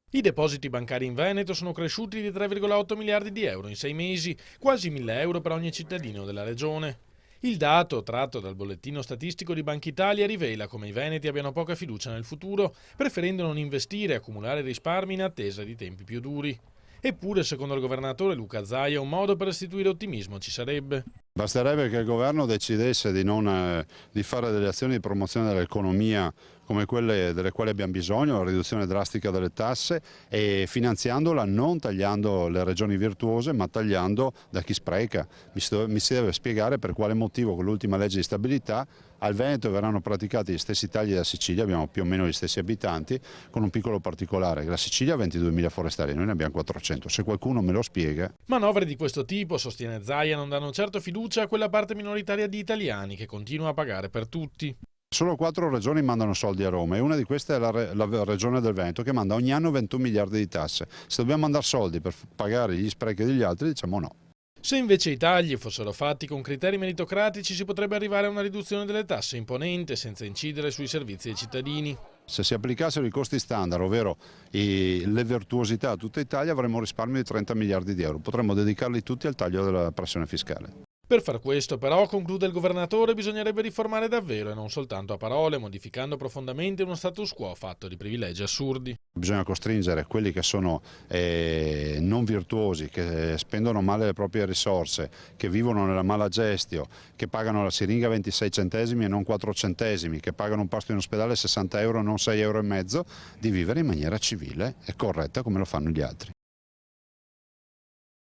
I depositi bancari in Veneto sono cresciuti di 3,8 miliardi di euro in 6 mesi, quasi 1.000 euro per ogni cittadino della regione. Il dato, tratto dal bollettino statistico di Banca Italia, rivela come i veneti abbiano poca fiducia nel futuro, preferendo non investire e accumulare risparmi in attesa di tempi più duri. Eppure, secondo il governatore Luca Zaia, un modo per restituire ottimismo ci sarebbe. Basterebbe che il governo decidesse di fare delle azioni di promozione dell'economia come quelle delle quali abbiamo bisogno, la riduzione drastica delle tasse e finanziandola non tagliando le regioni virtuose ma tagliando da chi spreca. Mi si deve spiegare per quale motivo con l'ultima legge di stabilità al Veneto verranno praticati gli stessi tagli della Sicilia, abbiamo più o meno gli stessi abitanti, con un piccolo particolare, che la Sicilia ha 22.000 forestali, noi ne abbiamo 400, se qualcuno me lo spiega. Manovre di questo tipo, sostiene Zaia, non danno certo fiducia a quella parte minoritaria di italiani che continua a pagare per tutti. Solo 4 regioni mandano soldi a Roma e una di queste è la regione del Veneto che manda ogni anno 21 miliardi di tasse. Se dobbiamo mandare soldi per pagare gli sprechi degli altri diciamo no. Se invece i tagli fossero fatti con criteri meritocratici si potrebbe arrivare a una riduzione delle tasse imponente senza incidere sui servizi ai cittadini. Se si applicassero i costi standard, ovvero le virtuosità a tutta Italia, avremmo un risparmio di 30 miliardi di euro. Potremmo dedicarli tutti al taglio della pressione fiscale. Per far questo, però, conclude il governatore, bisognerebbe riformare davvero e non soltanto a parole, modificando profondamente uno status quo fatto di privilegi assurdi. Bisogna costringere quelli che sono non virtuosi, che spendono male le proprie risorse, che vivono nella mala gestio, che pagano la siringa 26 centesimi e non 4 centesimi, che pagano un pasto in ospedale 60 euro e non 6,5 euro, di vivere in maniera civile e corretta come lo fanno gli altri.